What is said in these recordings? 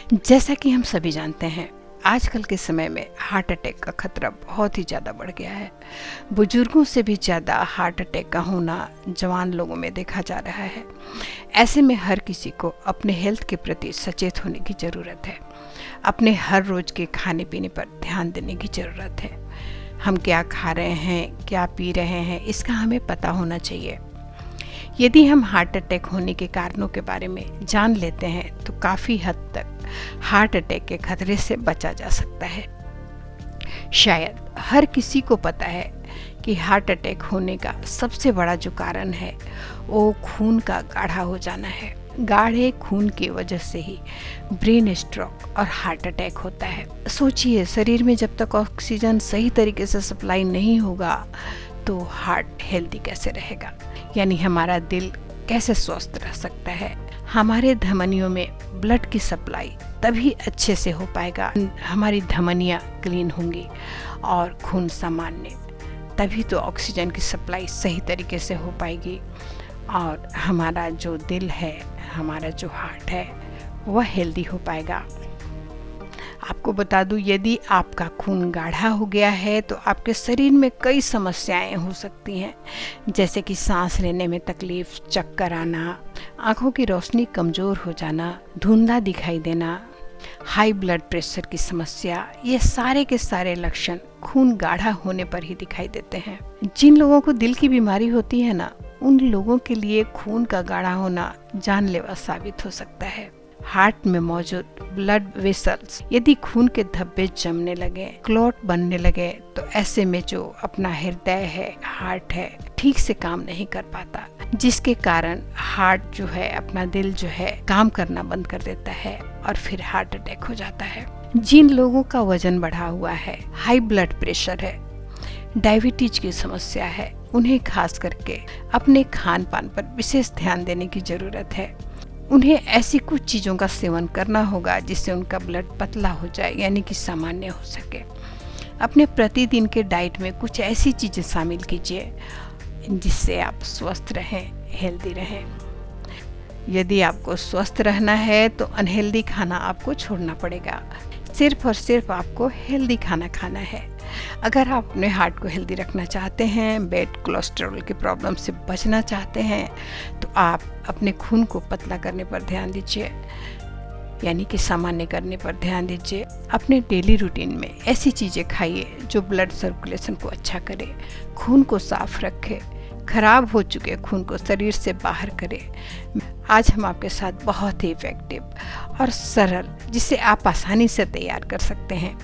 जैसा कि हम सभी जानते हैं, आजकल के समय में हार्ट अटैक का खतरा बहुत ही ज़्यादा बढ़ गया है। बुजुर्गों से भी ज़्यादा हार्ट अटैक का होना जवान लोगों में देखा जा रहा है। ऐसे में हर किसी को अपने हेल्थ के प्रति सचेत होने की ज़रूरत है। अपने हर रोज़ के खाने पीने पर ध्यान देने की ज़रूरत है। हम क्या खा रहे हैं, क्या पी रहे हैं, इसका हमें पता होना चाहिए। यदि हम हार्ट अटैक होने के कारणों के बारे में जान लेते हैं तो काफ़ी हद तक हार्ट अटैक के खतरे से बचा जा सकता है। शायद हर किसी को पता है कि हार्ट अटैक होने का सबसे बड़ा जो कारण है वो खून का गाढ़ा हो जाना है। गाढ़े खून की वजह से ही ब्रेन स्ट्रोक और हार्ट अटैक होता है। सोचिए, शरीर में जब तक ऑक्सीजन सही तरीके से सप्लाई नहीं होगा तो हार्ट हेल्दी कैसे रहेगा, यानी हमारा दिल कैसे स्वस्थ रह सकता है। हमारे धमनियों में ब्लड की सप्लाई तभी अच्छे से हो पाएगा, हमारी धमनियाँ क्लीन होंगी और खून सामान्य, तभी तो ऑक्सीजन की सप्लाई सही तरीके से हो पाएगी और हमारा जो दिल है, हमारा जो हार्ट है, वह हेल्दी हो पाएगा। आपको बता दूं, यदि आपका खून गाढ़ा हो गया है तो आपके शरीर में कई समस्याएं हो सकती हैं, जैसे कि सांस लेने में तकलीफ, चक्कर आना, आंखों की रोशनी कमज़ोर हो जाना, धुंधला दिखाई देना, हाई ब्लड प्रेशर की समस्या। ये सारे के सारे लक्षण खून गाढ़ा होने पर ही दिखाई देते हैं। जिन लोगों को दिल की बीमारी होती है ना, उन लोगों के लिए खून का गाढ़ा होना जानलेवा साबित हो सकता है। हार्ट में मौजूद ब्लड वेसल्स यदि खून के धब्बे जमने लगे, क्लॉट बनने लगे, तो ऐसे में जो अपना हृदय है, हार्ट है, ठीक से काम नहीं कर पाता, जिसके कारण हार्ट जो है, अपना दिल जो है, काम करना बंद कर देता है और फिर हार्ट अटैक हो जाता है। जिन लोगों का वजन बढ़ा हुआ है, हाई ब्लड प्रेशर है, डायबिटीज की समस्या है, उन्हें खास करके अपने खान पान पर विशेष ध्यान देने की जरूरत है। उन्हें ऐसी कुछ चीज़ों का सेवन करना होगा जिससे उनका ब्लड पतला हो जाए, यानी कि सामान्य हो सके। अपने प्रतिदिन के डाइट में कुछ ऐसी चीज़ें शामिल कीजिए जिससे आप स्वस्थ रहें, हेल्दी रहें। यदि आपको स्वस्थ रहना है तो अनहेल्दी खाना आपको छोड़ना पड़ेगा। सिर्फ और सिर्फ आपको हेल्दी खाना खाना है। अगर आप अपने हार्ट को हेल्दी रखना चाहते हैं, बैड कोलेस्ट्रॉल की प्रॉब्लम से बचना चाहते हैं, तो आप अपने खून को पतला करने पर ध्यान दीजिए, यानी कि सामान्य करने पर ध्यान दीजिए। अपने डेली रूटीन में ऐसी चीज़ें खाइए जो ब्लड सर्कुलेशन को अच्छा करे, खून को साफ रखे, खराब हो चुके खून को शरीर से बाहर करे। आज हम आपके साथ बहुत ही इफेक्टिव और सरल, जिसे आप आसानी से तैयार कर सकते हैं,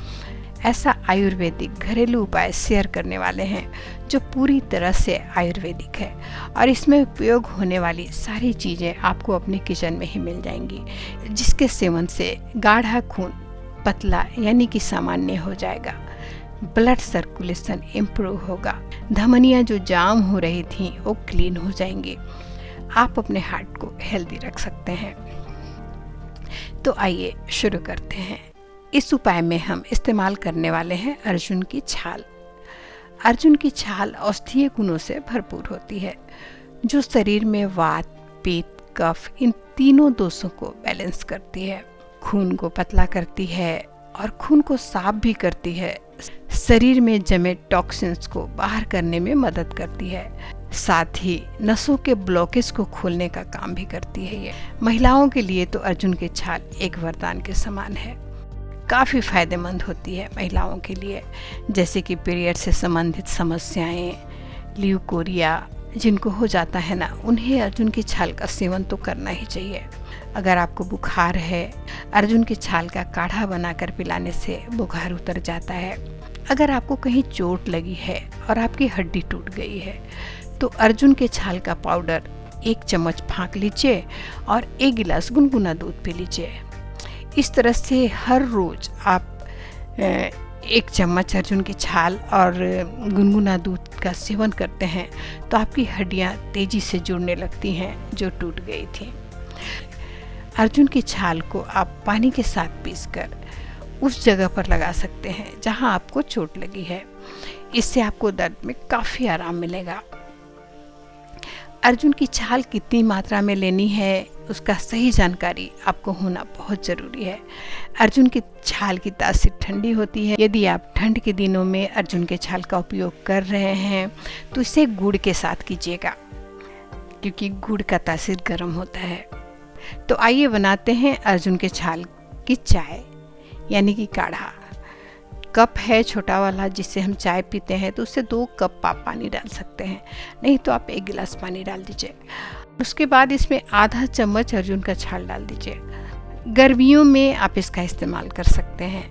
ऐसा आयुर्वेदिक घरेलू उपाय शेयर करने वाले हैं जो पूरी तरह से आयुर्वेदिक है और इसमें उपयोग होने वाली सारी चीज़ें आपको अपने किचन में ही मिल जाएंगी, जिसके सेवन से गाढ़ा खून पतला, यानी कि सामान्य हो जाएगा, ब्लड सर्कुलेशन इम्प्रूव होगा, धमनियाँ जो जाम हो रही थी वो क्लीन हो जाएंगी। आप अपने हार्ट को हेल्दी रख सकते हैं। तो आइए शुरू करते हैं। इस उपाय में हम इस्तेमाल करने वाले हैं अर्जुन की छाल। अर्जुन की छाल औषधीय गुणों से भरपूर होती है, जो शरीर में वात, पित्त, कफ, इन तीनों दोषों को बैलेंस करती है, खून को पतला करती है और खून को साफ भी करती है, शरीर में जमे टॉक्सिन्स को बाहर करने में मदद करती है, साथ ही नसों के ब्लॉकेज को खोलने का काम भी करती है। ये महिलाओं के लिए तो अर्जुन की छाल एक वरदान के समान है, काफ़ी फायदेमंद होती है महिलाओं के लिए, जैसे कि पीरियड से संबंधित समस्याएं, ल्यूकोरिया जिनको हो जाता है ना, उन्हें अर्जुन की छाल का सेवन तो करना ही चाहिए। अगर आपको बुखार है, अर्जुन की छाल का काढ़ा बनाकर पिलाने से बुखार उतर जाता है। अगर आपको कहीं चोट लगी है और आपकी हड्डी टूट गई है तो अर्जुन के छाल का पाउडर 1 चम्मच फाँक लीजिए और 1 गिलास गुनगुना दूध पी लीजिए। इस तरह से हर रोज़ आप 1 चम्मच अर्जुन की छाल और गुनगुना दूध का सेवन करते हैं तो आपकी हड्डियां तेज़ी से जुड़ने लगती हैं जो टूट गई थी। अर्जुन की छाल को आप पानी के साथ पीसकर उस जगह पर लगा सकते हैं जहां आपको चोट लगी है। इससे आपको दर्द में काफ़ी आराम मिलेगा। अर्जुन की छाल कितनी मात्रा में लेनी है उसका सही जानकारी आपको होना बहुत ज़रूरी है। अर्जुन की छाल की तासीर ठंडी होती है। यदि आप ठंड के दिनों में अर्जुन के छाल का उपयोग कर रहे हैं तो इसे गुड़ के साथ कीजिएगा, क्योंकि गुड़ का तासीर गर्म होता है। तो आइए बनाते हैं अर्जुन के छाल की चाय, यानी कि काढ़ा। कप है छोटा वाला जिससे हम चाय पीते हैं, तो उससे 2 कप आप पानी डाल सकते हैं, नहीं तो आप 1 गिलास पानी डाल दीजिए। उसके बाद इसमें आधा चम्मच अर्जुन का छाल डाल दीजिए। गर्मियों में आप इसका इस्तेमाल कर सकते हैं।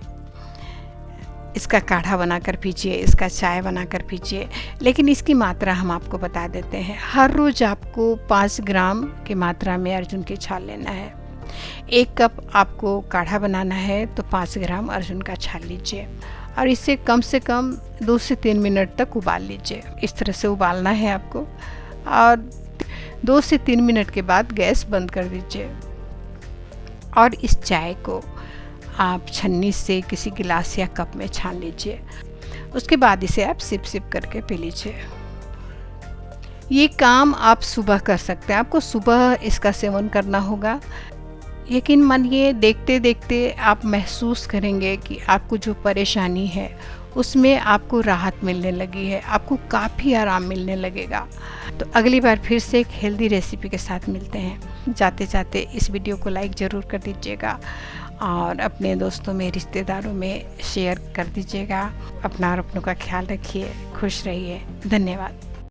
इसका काढ़ा बनाकर पीजिए, इसका चाय बनाकर पीजिए, लेकिन इसकी मात्रा हम आपको बता देते हैं। हर रोज़ आपको 5 ग्राम की मात्रा में अर्जुन की छाल लेना है। 1 कप आपको काढ़ा बनाना है तो 5 ग्राम अर्जुन का छाल लीजिए और इसे कम से कम 2 से 3 मिनट तक उबाल लीजिए। इस तरह से उबालना है आपको और 2 से 3 मिनट के बाद गैस बंद कर दीजिए और इस चाय को आप छन्नी से किसी गिलास या कप में छान लीजिए। उसके बाद इसे आप सिप सिप करके पी लीजिए। ये काम आप सुबह कर सकते हैं, आपको सुबह इसका सेवन करना होगा। यकीन मानिए, देखते देखते आप महसूस करेंगे कि आपको जो परेशानी है उसमें आपको राहत मिलने लगी है, आपको काफ़ी आराम मिलने लगेगा। तो अगली बार फिर से एक हेल्दी रेसिपी के साथ मिलते हैं। जाते जाते इस वीडियो को लाइक ज़रूर कर दीजिएगा और अपने दोस्तों में, रिश्तेदारों में शेयर कर दीजिएगा। अपना और अपनों का ख्याल रखिए, खुश रहिए। धन्यवाद।